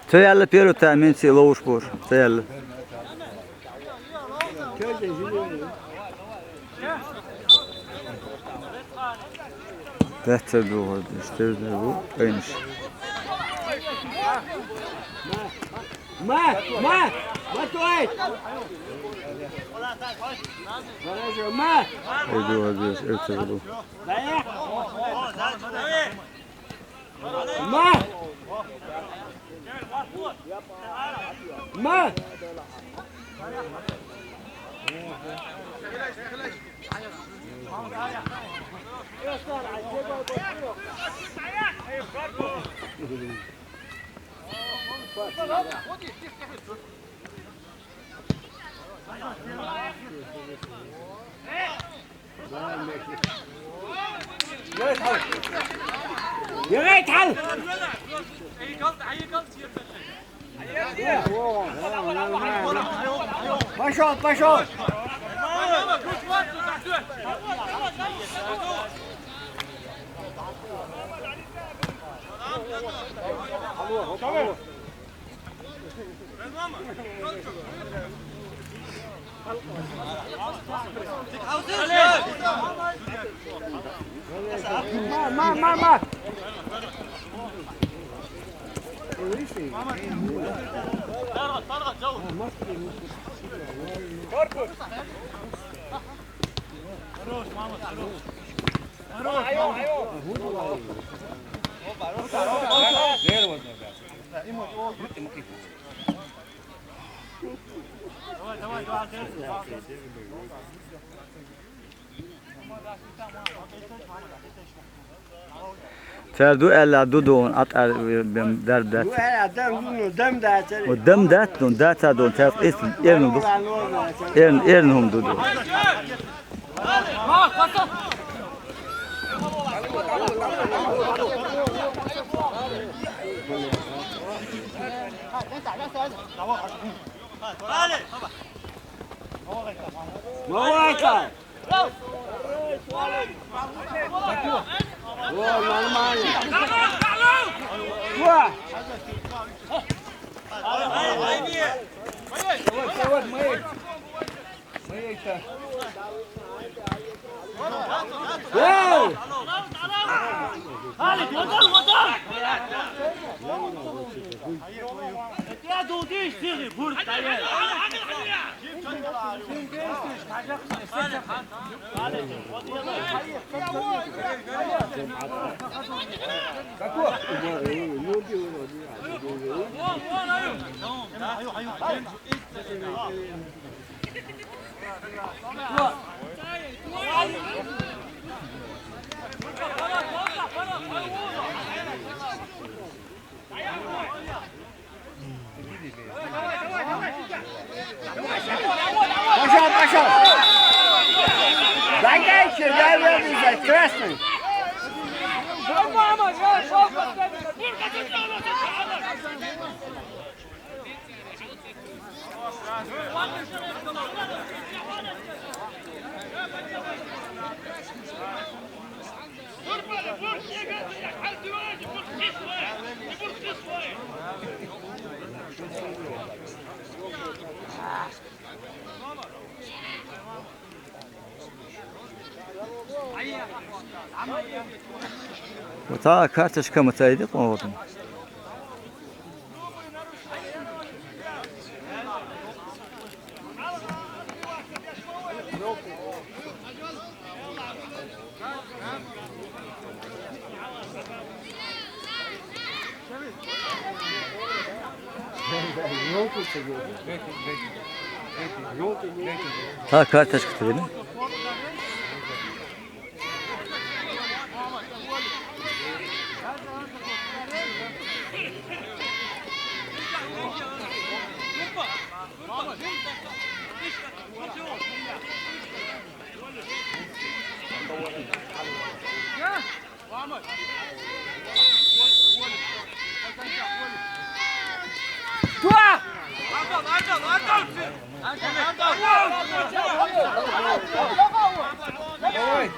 Teyelle Peru temin si lovuş bor. Teyelle. Dehter bu oldu. İşte bu aynı şey. Ma tuaj! Ma! Eydu oldu. Öte bu. Ma! Ma! Yürü tal! Пошел! Мама! Terdu ella dudon at der der. Bu adam da O dem dat don data don terf is ernum ernum dudu. Молодец! О, нормально. Вот мы. Мы-то. Эй! Ali, وطن! يا دودي اشتغل بورد Пошел! Дальше, дай красный. Мама, Ta kartuşka mıtaydık mı oldum? Ta kartuşka değil mi? Tua! 安正！ Давай.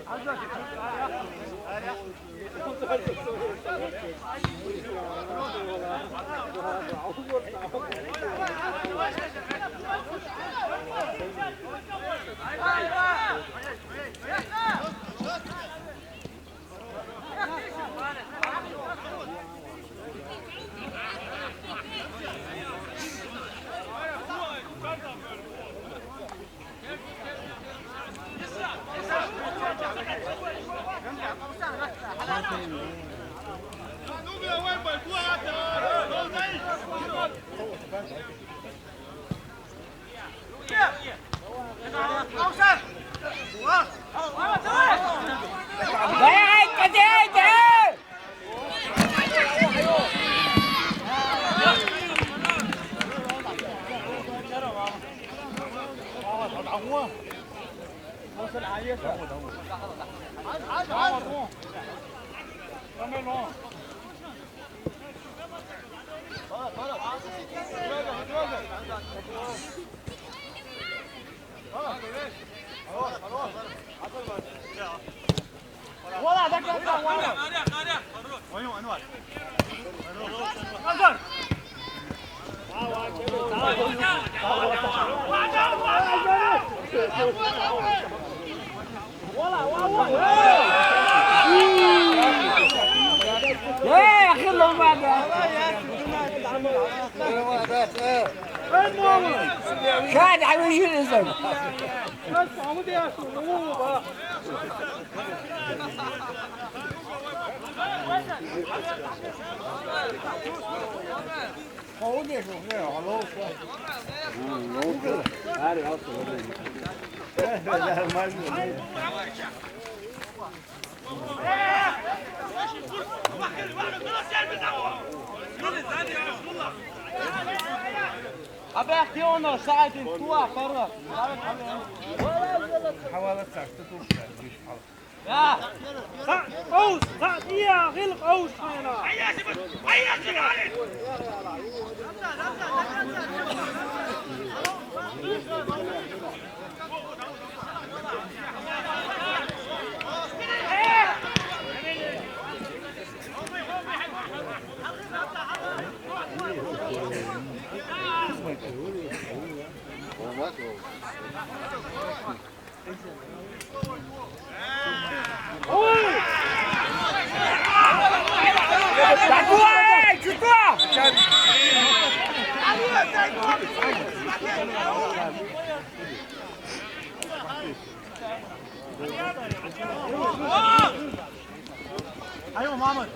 Hadi. يا اخي الله بعد شاهد حبيبي الاسم Abi احكي ona ساعتين طوع فرق حوالي ساعة تطلع يا قوس يا غلق قوس هنا عياشي عليك ايوه محمد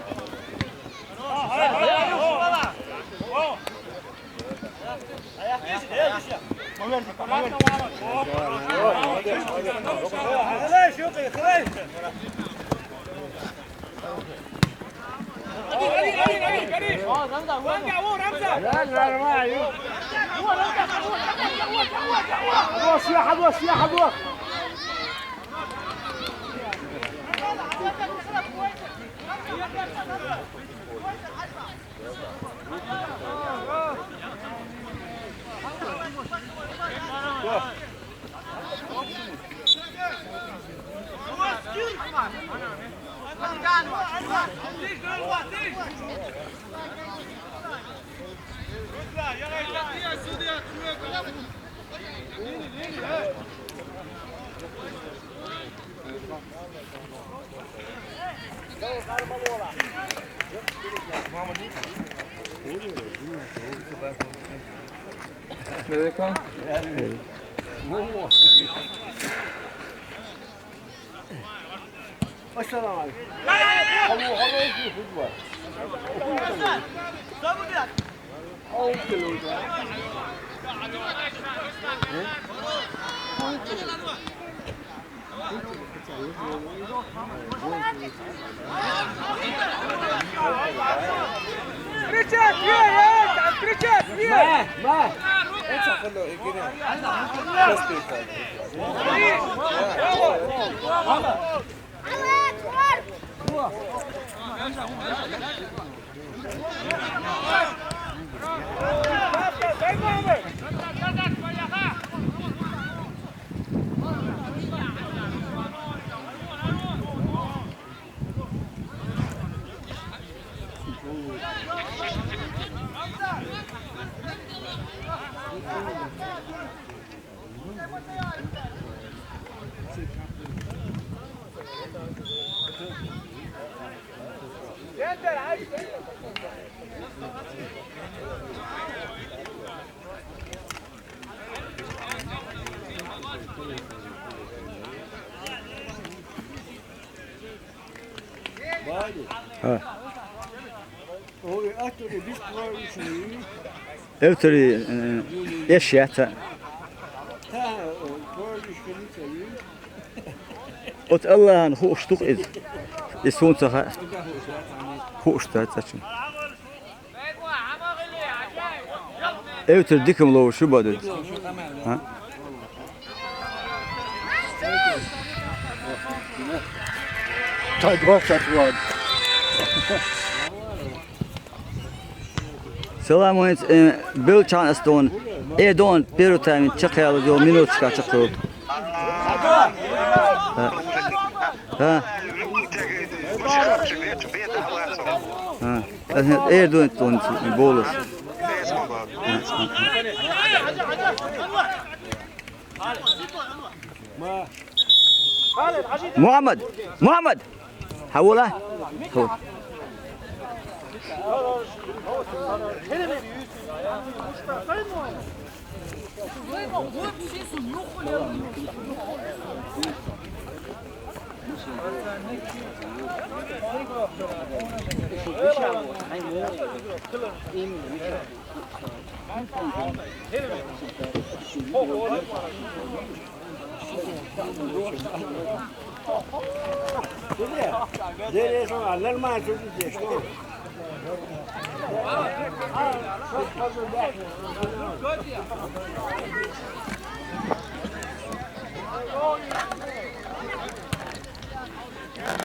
السلام عليكم كريتشات يا كريتشات ما Ha. هو أكتر بيش كويس Evteri eşya ta. تا كويس كنيسة Ot Allah'ın hoşluk iz. Esun saha. Hoşta taçın. Evteri dikim lo şu badı. Ha. تاج وسط واد Selamünaleyküm. Bölçan aston. Edon perutamın çakayalı yol minut çıktı. Ha. Ha. Erdoğan boğulur. محمد محمد حوله حول Nereye sonra alırma çocuk diye. Çok fazla